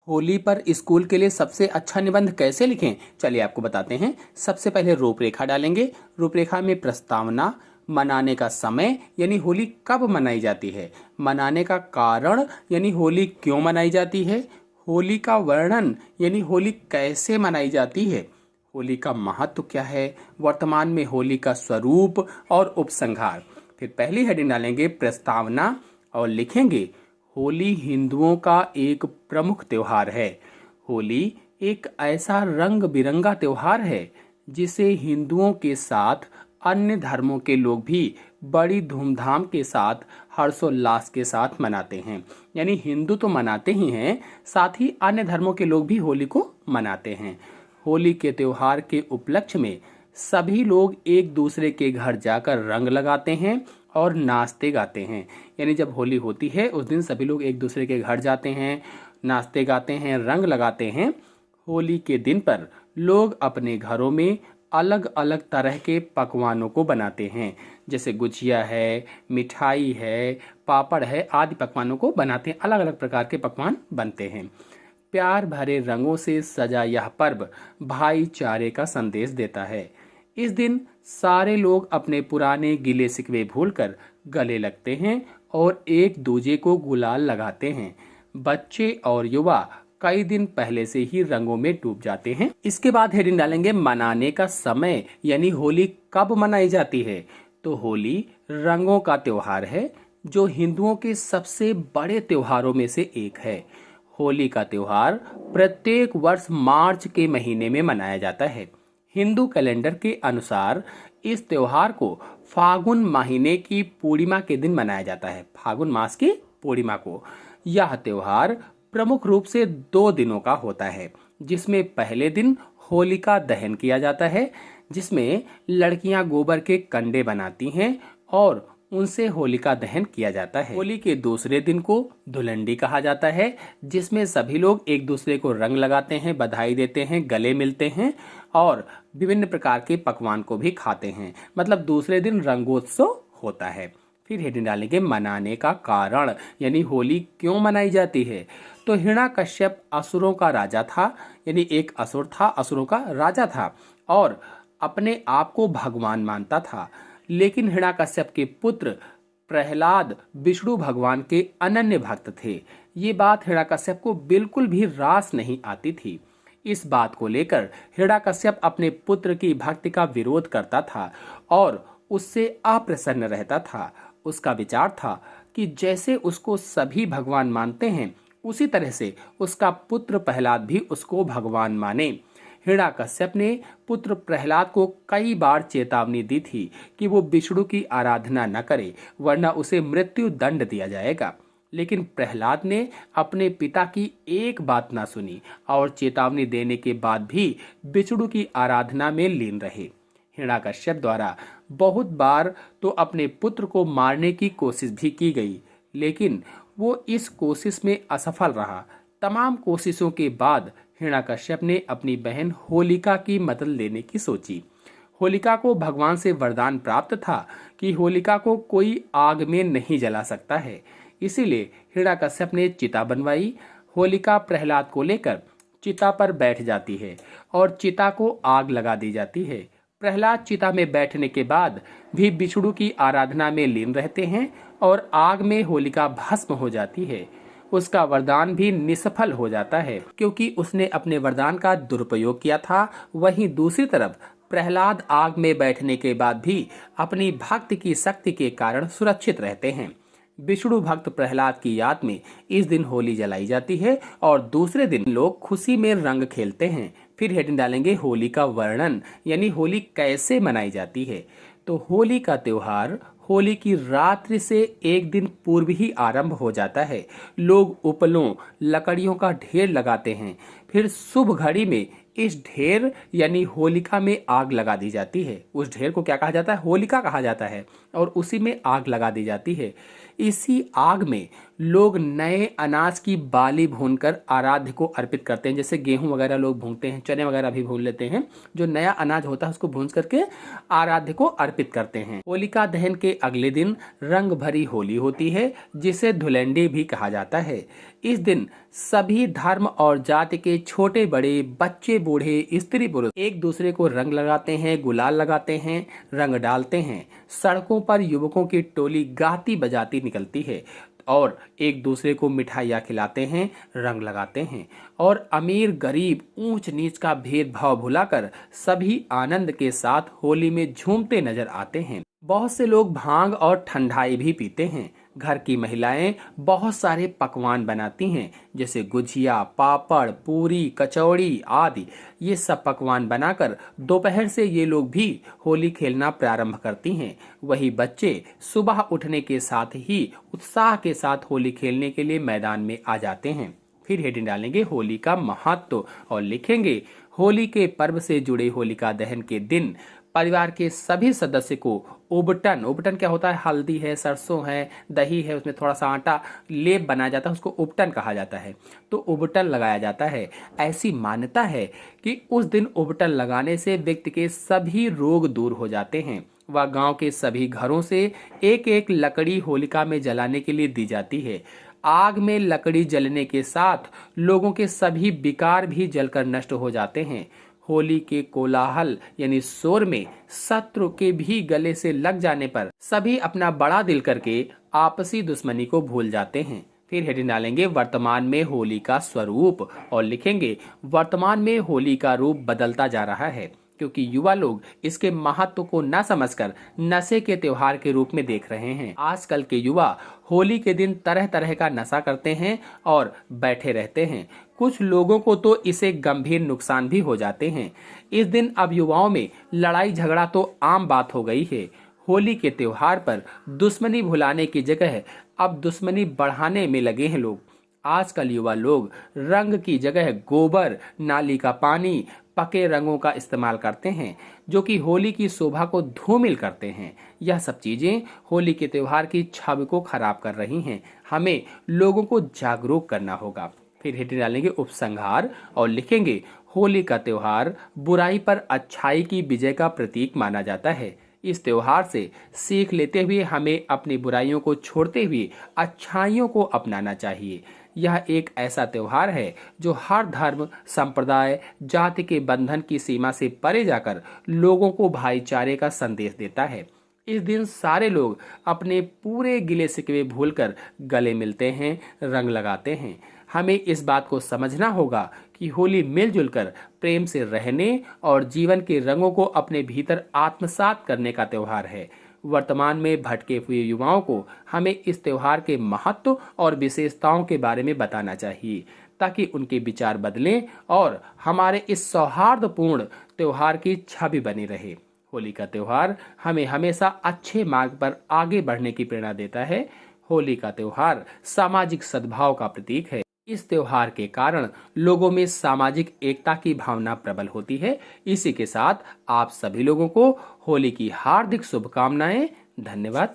होली पर स्कूल के लिए सबसे अच्छा निबंध कैसे लिखें, चलिए आपको बताते हैं। सबसे पहले रूपरेखा डालेंगे। रूपरेखा में प्रस्तावना, मनाने का समय यानी होली कब मनाई जाती है, मनाने का कारण यानी होली क्यों मनाई जाती है, होली का वर्णन यानी होली कैसे मनाई जाती है, होली का महत्व क्या है, वर्तमान में होली का स्वरूप और उपसंहार। फिर पहली हेडिंग डालेंगे प्रस्तावना और लिखेंगे होली हिंदुओं का एक प्रमुख त्योहार है। होली एक ऐसा रंग बिरंगा त्योहार है जिसे हिंदुओं के साथ अन्य धर्मों के लोग भी बड़ी धूमधाम के साथ हर्षोल्लास के साथ मनाते हैं। यानी हिंदू तो मनाते ही हैं, साथ ही अन्य धर्मों के लोग भी होली को मनाते हैं। होली के त्योहार के उपलक्ष्य में सभी लोग एक दूसरे के घर जाकर रंग लगाते हैं और नाचते गाते हैं। यानी जब होली होती है उस दिन सभी लोग एक दूसरे के घर जाते हैं, नाचते गाते हैं, रंग लगाते हैं। होली के दिन पर लोग अपने घरों में अलग अलग तरह के पकवानों को बनाते हैं, जैसे गुजिया है, मिठाई है, पापड़ है, आदि पकवानों को बनाते हैं। अलग अलग प्रकार के पकवान बनते हैं। प्यार भरे रंगों से सजा यह पर्व भाईचारे का संदेश देता है। इस दिन सारे लोग अपने पुराने गिले शिकवे भूलकर गले लगते हैं और एक दूजे को गुलाल लगाते हैं। बच्चे और युवा कई दिन पहले से ही रंगों में डूब जाते हैं। इसके बाद हेडिंग डालेंगे मनाने का समय यानी होली कब मनाई जाती है। तो होली रंगों का त्योहार है जो हिंदुओं के सबसे बड़े त्योहारों में से एक है। होली का त्योहार प्रत्येक वर्ष मार्च के महीने में मनाया जाता है। हिंदू कैलेंडर के अनुसार इस त्योहार को फागुन महीने की पूर्णिमा के दिन मनाया जाता है। फागुन मास की पूर्णिमा को यह त्योहार प्रमुख रूप से 2 दिनों का होता है, जिसमें पहले दिन होलिका दहन किया जाता है, जिसमें लड़कियां गोबर के कंडे बनाती हैं और उनसे होलिका दहन किया जाता है। होली के दूसरे दिन को धुलंडी कहा जाता है, जिसमें सभी लोग एक दूसरे को रंग लगाते हैं, बधाई देते हैं, गले मिलते हैं और विभिन्न प्रकार के पकवान को भी खाते हैं। मतलब दूसरे दिन रंगोत्सव होता है। फिर हेडिंग डालेंगे मनाने का कारण यानी होली क्यों मनाई जाती है। तो हिरण्यकश्यप असुरों का राजा था, यानी एक असुर था, असुरों का राजा था और अपने आप को भगवान मानता था। लेकिन हिरण्यकश्यप के पुत्र प्रहलाद विष्णु भगवान के अनन्य भक्त थे। ये बात हिरण्यकश्यप को बिल्कुल भी रास नहीं आती थी। इस बात को लेकर हिरण्यकश्यप अपने पुत्र की भक्ति का विरोध करता था और उससे अप्रसन्न रहता था। उसका विचार था कि जैसे उसको सभी भगवान मानते हैं, उसी तरह से उसका पुत्र प्रहलाद भी उसको भगवान माने। हिरण्यकश्यप ने पुत्र प्रहलाद को कई बार चेतावनी दी थी कि वो विष्णु की आराधना न करे, वरना उसे मृत्यु दंड दिया जाएगा। लेकिन प्रहलाद ने अपने पिता की एक बात ना सुनी और चेतावनी देने के बाद भी विष्णु की आराधना में लीन रहे। हिरण्यकश्यप द्वारा बहुत बार तो अपने पुत्र को मारने की कोशिश भी की गई, लेकिन वो इस कोशिश में असफल रहा। तमाम कोशिशों के बाद हिरण्यकश्यप ने अपनी बहन होलिका की मदद लेने की सोची। होलिका को भगवान से वरदान प्राप्त था कि होलिका को कोई आग में नहीं जला सकता है। इसीलिए हिरण्यकश्यप ने चिता बनवाई। होलिका प्रहलाद को लेकर चिता पर बैठ जाती है और चिता को आग लगा दी जाती है। प्रहलाद चिता में बैठने के बाद भी विष्णु की आराधना में लीन रहते हैं और आग में होलिका भस्म हो जाती है। उसका वरदान भी निष्फल हो जाता है क्योंकि उसने अपने वरदान का दुरुपयोग किया था। वहीं दूसरी तरफ प्रहलाद आग में बैठने के बाद भी अपनी भक्ति की शक्ति के कारण सुरक्षित रहते हैं। विष्णु भक्त प्रहलाद की याद में इस दिन होली जलाई जाती है और दूसरे दिन लोग खुशी में रंग खेलते हैं। फिर हेडिंग डालेंगे होली का वर्णन यानी होली कैसे मनाई जाती है। तो होली का त्योहार होली की रात्रि से एक दिन पूर्व ही आरंभ हो जाता है। लोग उपलों, लकड़ियों का ढेर लगाते हैं। फिर शुभ घड़ी में इस ढेर यानी होलिका में आग लगा दी जाती है। उस ढेर को क्या कहा जाता है? होलिका कहा जाता है और उसी में आग लगा दी जाती है। इसी आग में लोग नए अनाज की बाली भूनकर आराध्य को अर्पित करते हैं। जैसे गेहूं वगैरह लोग भूनते हैं, चने वगैरह भी भून लेते हैं। जो नया अनाज होता है उसको भून करके आराध्य को अर्पित करते हैं। होलिका दहन के अगले दिन रंग भरी होली होती है, जिसे धुलंडी भी कहा जाता है। इस दिन सभी धर्म और जाति के छोटे बड़े, बच्चे बूढ़े, स्त्री पुरुष एक दूसरे को रंग लगाते हैं, गुलाल लगाते हैं, रंग डालते हैं। सड़कों पर युवकों की टोली गाती बजाती निकलती है और एक दूसरे को मिठाइयाँ खिलाते हैं, रंग लगाते हैं और अमीर गरीब ऊंच नीच का भेदभाव भुलाकर सभी आनंद के साथ होली में झूमते नजर आते हैं। बहुत से लोग भांग और ठंडाई भी पीते हैं। घर की महिलाएं बहुत सारे पकवान बनाती हैं, जैसे गुजिया, पापड़, पूरी, कचौड़ी आदि। ये सब पकवान बनाकर दोपहर से ये लोग भी होली खेलना प्रारंभ करती हैं। वही बच्चे सुबह उठने के साथ ही उत्साह के साथ होली खेलने के लिए मैदान में आ जाते हैं। फिर हेडिंग डालेंगे होली का महत्व और लिखेंगे होली के पर्व से जुड़े होलिका दहन के दिन परिवार के सभी सदस्य को उबटन, उबटन क्या होता है, हल्दी है, सरसों है, दही है, उसमें थोड़ा सा आटा लेप बनाया जाता है, उसको उबटन कहा जाता है। तो उबटन लगाया जाता है। ऐसी मान्यता है कि उस दिन उबटन लगाने से व्यक्ति के सभी रोग दूर हो जाते हैं। वह गांव के सभी घरों से एक एक लकड़ी होलिका में जलाने के लिए दी जाती है। आग में लकड़ी जलने के साथ लोगों के सभी विकार भी जलकर नष्ट हो जाते हैं। होली के कोलाहल यानी शोर में शत्रु के भी गले से लग जाने पर सभी अपना बड़ा दिल करके आपसी दुश्मनी को भूल जाते हैं। फिर हेडिंग डालेंगे वर्तमान में होली का स्वरूप और लिखेंगे वर्तमान में होली का रूप बदलता जा रहा है, क्योंकि युवा लोग इसके महत्व को न समझकर नशे के त्योहार के रूप में देख रहे हैं। आजकल के युवा होली के दिन तरह तरह का नशा करते हैं और बैठे रहते हैं। कुछ लोगों को तो इसे गंभीर नुकसान भी हो जाते हैं। इस दिन अब युवाओं में लड़ाई झगड़ा तो आम बात हो गई है। होली के त्योहार पर दुश्मनी भुलाने की जगह अब दुश्मनी बढ़ाने में लगे हैं लोग। आजकल युवा लोग रंग की जगह गोबर, नाली का पानी, पके रंगों का इस्तेमाल करते हैं, जो कि होली की शोभा को धूमिल करते हैं। यह सब चीजें होली के त्योहार की छवि को खराब कर रही हैं। हमें लोगों को जागरूक करना होगा। फिर हेडिंग डालेंगे उपसंहार और लिखेंगे होली का त्योहार बुराई पर अच्छाई की विजय का प्रतीक माना जाता है। इस त्योहार से सीख लेते हुए हमें अपनी बुराइयों को छोड़ते हुए अच्छाइयों को अपनाना चाहिए। यह एक ऐसा त्योहार है जो हर धर्म, संप्रदाय, जाति के बंधन की सीमा से परे जाकर लोगों को भाईचारे का संदेश देता है। इस दिन सारे लोग अपने पूरे गिले शिकवे भूलकर गले मिलते हैं, रंग लगाते हैं। हमें इस बात को समझना होगा कि होली मिलजुल कर प्रेम से रहने और जीवन के रंगों को अपने भीतर आत्मसात करने का त्योहार है। वर्तमान में भटके हुए युवाओं को हमें इस त्योहार के महत्व और विशेषताओं के बारे में बताना चाहिए, ताकि उनके विचार बदलें और हमारे इस सौहार्दपूर्ण त्योहार की छवि बनी रहे। होली का त्योहार हमें हमेशा अच्छे मार्ग पर आगे बढ़ने की प्रेरणा देता है। होली का त्योहार सामाजिक सद्भाव का प्रतीक है। इस त्योहार के कारण लोगों में सामाजिक एकता की भावना प्रबल होती है। इसी के साथ आप सभी लोगों को होली की हार्दिक शुभकामनाएं। धन्यवाद।